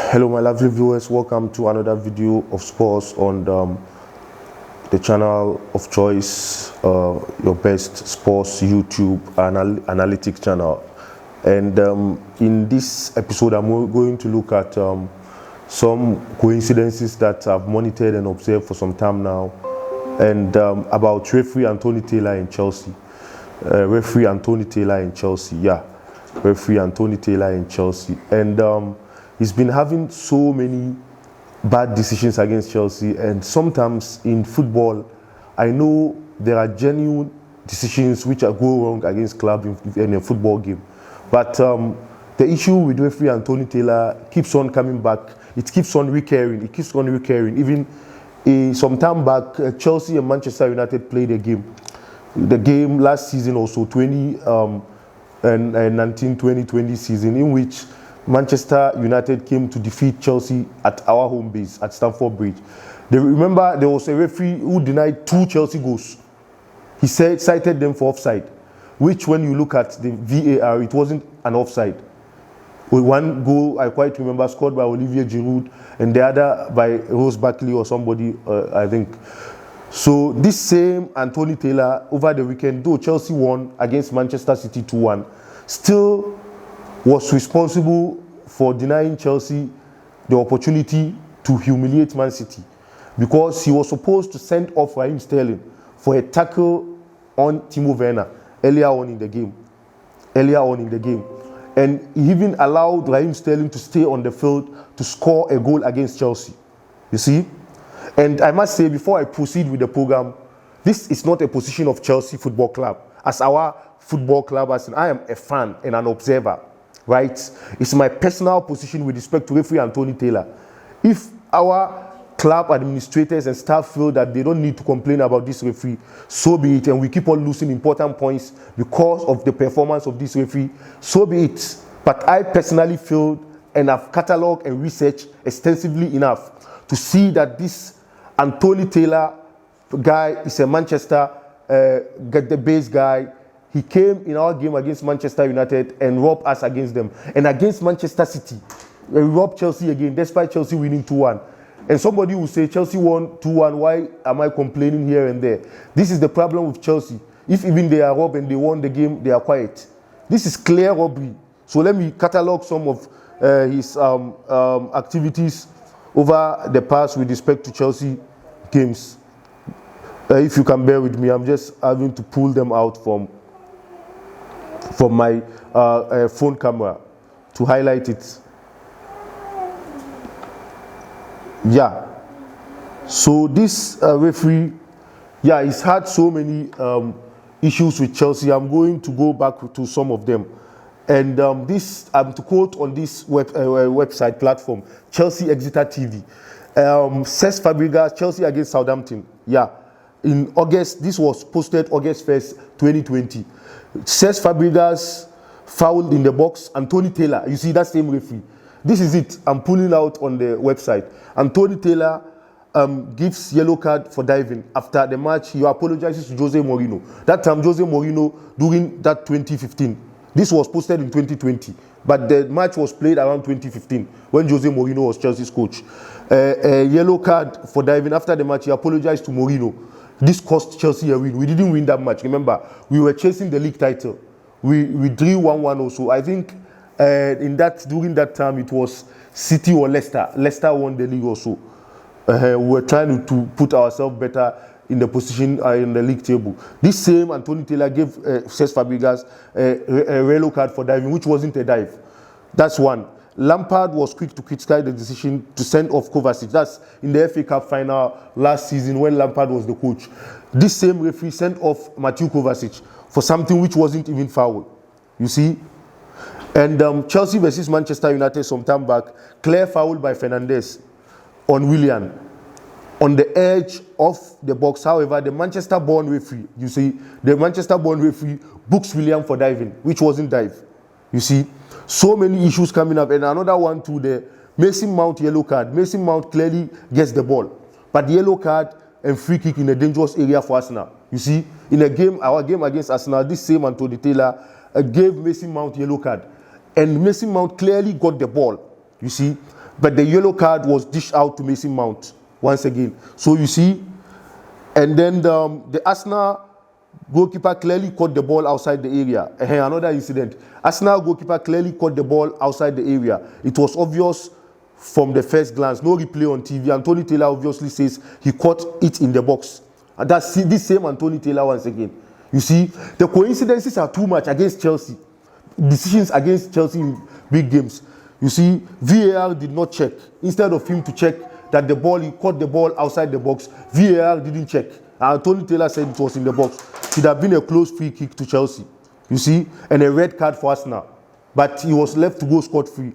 Hello my lovely viewers, welcome to another video of sports on the channel of choice, your best sports YouTube analytics channel. And in this episode I'm going to look at some coincidences that I've monitored and observed for some time now, and about referee Anthony Taylor in Chelsea. Referee Anthony Taylor in Chelsea. And he's been having so many bad decisions against Chelsea, and sometimes in football, I know there are genuine decisions which go wrong against club in a football game. But the issue with referee Anthony Taylor keeps on coming back. It keeps on recurring. Even some time back, Chelsea and Manchester United played a game. The game last season, also 2019-2020 season, in which Manchester United came to defeat Chelsea at our home base at Stamford Bridge. Remember, there was a referee who denied 2 Chelsea goals. He cited them for offside, which when you look at the VAR, it wasn't an offside. With one goal, I quite remember, scored by Olivier Giroud, and the other by Ross Barkley or somebody, I think. So this same Anthony Taylor, over the weekend, though Chelsea won against Manchester City 2-1, still was responsible for denying Chelsea the opportunity to humiliate Man City, because he was supposed to send off Raheem Sterling for a tackle on Timo Werner earlier on in the game. And he even allowed Raheem Sterling to stay on the field to score a goal against Chelsea. You see? And I must say, before I proceed with the program, this is not a position of Chelsea Football Club. As our football club, as I am a fan and an observer, right? It's my personal position with respect to referee Anthony Taylor. If our club administrators and staff feel that they don't need to complain about this referee, so be it, and we keep on losing important points because of the performance of this referee, so be it. But I personally feel, and I've catalogued and researched extensively enough to see that this Anthony Taylor guy is a Manchester based guy. He came in our game against Manchester United and robbed us against them. And against Manchester City, we robbed Chelsea again, despite Chelsea winning 2-1. And somebody will say, Chelsea won 2-1, why am I complaining here and there? This is the problem with Chelsea. If even they are robbed and they won the game, they are quiet. This is clear robbery. So let me catalogue some of his activities over the past with respect to Chelsea games. If you can bear with me, I'm just having to pull them out from my phone camera to highlight it. Yeah. So this referee, he's had so many issues with Chelsea. I'm going to go back to some of them. And this, to quote on this website platform, Chelsea Exeter TV, Cesc Fabregas, Chelsea against Southampton. Yeah. In August, this was posted August 1st, 2020. Cesc Fabregas fouled in the box. Anthony Taylor, you see that same referee. This is it. I'm pulling out on the website. Anthony Taylor gives yellow card for diving. After the match, he apologizes to Jose Mourinho. That time, Jose Mourinho, during that 2015, this was posted in 2020, but the match was played around 2015 when Jose Mourinho was Chelsea's coach. A yellow card for diving. After the match, he apologized to Mourinho. This cost Chelsea a win. We didn't win that match. Remember, we were chasing the league title. We drew 1-1 also. I think during that time it was City or Leicester. Leicester won the league also. We were trying to put ourselves better in the position in the league table. This same Anthony Taylor gave Cesc Fabregas a yellow card for diving, which wasn't a dive. That's one. Lampard was quick to criticize the decision to send off Kovacic. That's in the FA Cup final last season when Lampard was the coach. This same referee sent off Mateo Kovacic for something which wasn't even foul. You see? And Chelsea versus Manchester United some time back, clear foul by Fernandes on Willian on the edge of the box. However, the Manchester-born referee, books Willian for diving, which wasn't dive. You see? So many issues coming up. And another one to the Mason Mount yellow card. Mason Mount clearly gets the ball, but the yellow card and free kick in a dangerous area for Arsenal. You see, in our game against Arsenal, this same Anthony Taylor gave Mason Mount yellow card, and Mason Mount clearly got the ball. You see, but the yellow card was dished out to Mason Mount once again. So you see, and then the Arsenal goalkeeper clearly caught the ball outside the area. Another incident. Arsenal goalkeeper clearly caught the ball outside the area. It was obvious from the first glance. No replay on TV. Anthony Taylor obviously says he caught it in the box. And that's this same Anthony Taylor once again. You see, the coincidences are too much against Chelsea. Decisions against Chelsea in big games. You see, VAR did not check. Instead of him to check that the ball, he caught the ball outside the box, VAR didn't check. Anthony Taylor said it was in the box. It should have been a close free kick to Chelsea. You see, and a red card for Arsenal. But he was left to go scot-free.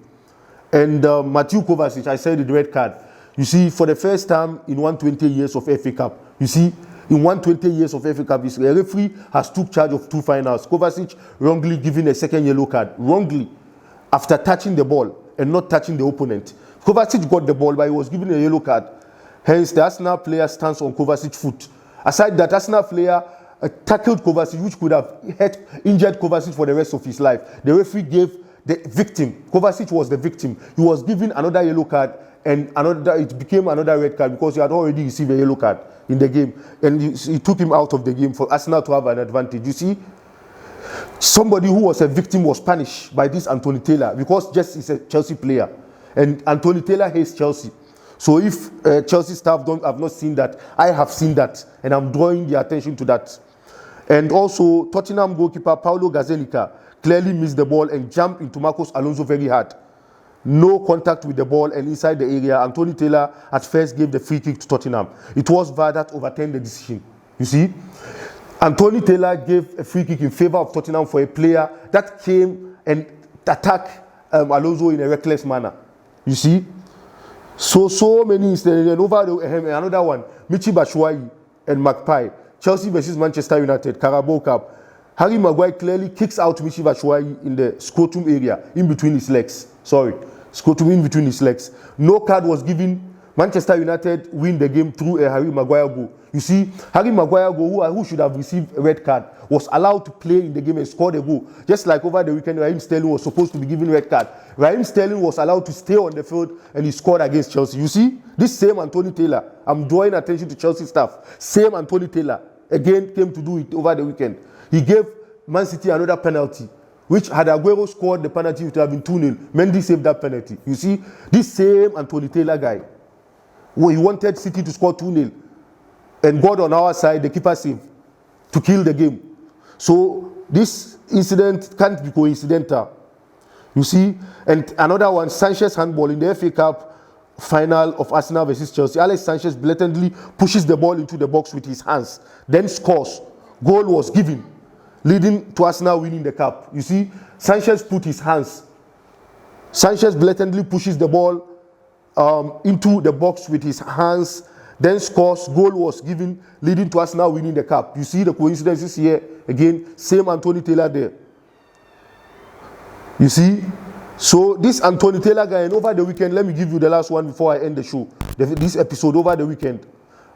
And Matthew Kovacic, I said the red card. You see, for the first time in 120 years of FA Cup, you see, in 120 years of FA Cup, a referee has took charge of 2 finals. Kovacic wrongly given a second yellow card. Wrongly, after touching the ball and not touching the opponent. Kovacic got the ball, but he was given a yellow card. Hence, the Arsenal player stands on Kovacic's foot. Aside that, Arsenal player tackled Kovacic, which could have injured Kovacic for the rest of his life. The referee gave the victim, Kovacic was the victim. He was given another yellow card, and it became another red card because he had already received a yellow card in the game. And he took him out of the game for Arsenal to have an advantage. You see, somebody who was a victim was punished by this Anthony Taylor because just is a Chelsea player. And Anthony Taylor hates Chelsea. So if Chelsea staff have not seen that, I have seen that, and I'm drawing the attention to that. And also, Tottenham goalkeeper Paulo Gazzaniga clearly missed the ball and jumped into Marcos Alonso very hard. No contact with the ball and inside the area. Anthony Taylor at first gave the free kick to Tottenham. It was VAR that overturned the decision. You see, Anthony Taylor gave a free kick in favor of Tottenham for a player that came and attacked Alonso in a reckless manner. You see, so many incidents. And over another one, Michy Batshuayi and Magpie. Chelsea versus Manchester United, Carabao Cup. Harry Maguire clearly kicks out Michy Batshuayi in the scrotum area, in between his legs. Scrotum in between his legs. No card was given. Manchester United win the game through a Harry Maguire goal. You see, Harry Maguire goal, who should have received a red card, was allowed to play in the game and score the goal. Just like over the weekend, Raheem Sterling was supposed to be given red card. Raheem Sterling was allowed to stay on the field and he scored against Chelsea. You see, this same Anthony Taylor, I'm drawing attention to Chelsea staff, same Anthony Taylor, again came to do it over the weekend. He gave Man City another penalty, which had Aguero scored the penalty, it would have been 2-0. Mendy saved that penalty. You see, this same Anthony Taylor guy, who he wanted City to score 2-0, and God on our side, the keeper saved to kill the game. So this incident can't be coincidental. You see, and another one, Sanchez handball in the FA Cup final of Arsenal versus Chelsea. Alex Sanchez blatantly pushes the ball into the box with his hands, then scores. Goal was given, leading to Arsenal winning the cup. You see, Sanchez put his hands. Sanchez blatantly pushes the ball into the box with his hands, then scores. Goal was given, leading to Arsenal winning the cup. You see the coincidences here. Again, same Anthony Taylor there. You see? So this Anthony Taylor guy, and over the weekend, let me give you the last one before I end the show. This episode over the weekend.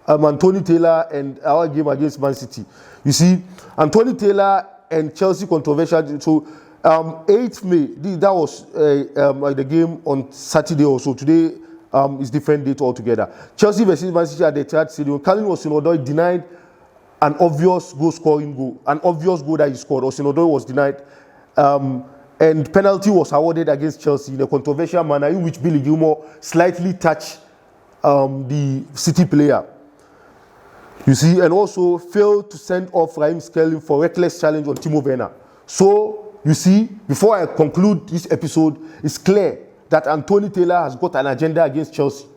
Anthony Taylor and our game against Man City. You see, Anthony Taylor and Chelsea controversial. So 8th May, that was the game on Saturday or so. Today is different date altogether. Chelsea versus Man City at the Etihad Stadium. Kalin Hudson-Odoi denied an obvious goal-scoring goal. An obvious goal that he scored. Hudson-Odoi was denied. And penalty was awarded against Chelsea in a controversial manner in which Billy Gilmour slightly touched the City player. You see, and also failed to send off Raheem Sterling for reckless challenge on Timo Werner. So, you see, before I conclude this episode, it's clear that Anthony Taylor has got an agenda against Chelsea.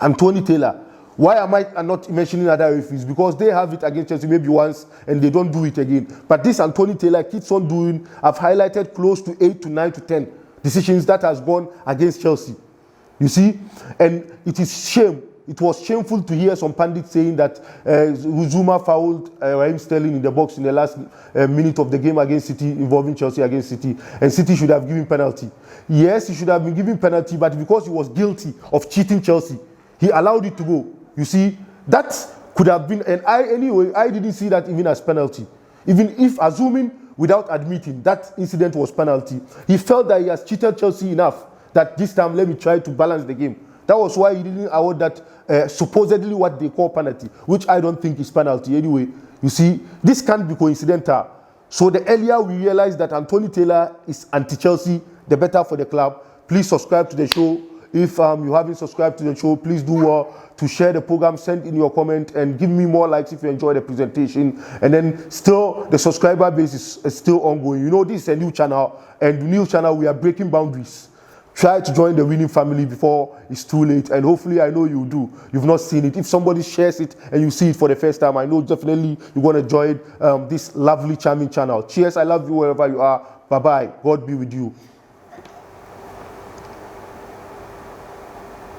Anthony Taylor. Why am I not mentioning other referees? Because they have it against Chelsea maybe once and they don't do it again. But this Anthony Taylor keeps on doing. I've highlighted close to 8 to 9 to 10 decisions that has gone against Chelsea. You see? And it is shame. It was shameful to hear some pundits saying that Zuma fouled Raheem Sterling in the box in the last minute of the game against City, involving Chelsea against City, and City should have given penalty. Yes, he should have been given penalty, but because he was guilty of cheating Chelsea, he allowed it to go. You see, that could have been, and I didn't see that even as penalty. Even if assuming without admitting that incident was penalty, he felt that he has cheated Chelsea enough that this time let me try to balance the game. That was why he didn't award that supposedly what they call penalty, which I don't think is penalty anyway. You see, this can't be coincidental. So the earlier we realize that Anthony Taylor is anti-Chelsea, the better for the club. Please subscribe to the show. If you haven't subscribed to the show, please do well to share the program, send in your comment, and give me more likes if you enjoy the presentation. And then still, the subscriber base is still ongoing. You know, this is a new channel, and the new channel, we are breaking boundaries. Try to join the winning family before it's too late, and hopefully I know you do. You've not seen it. If somebody shares it and you see it for the first time, I know definitely you're going to join this lovely, charming channel. Cheers, I love you wherever you are. Bye-bye. God be with you.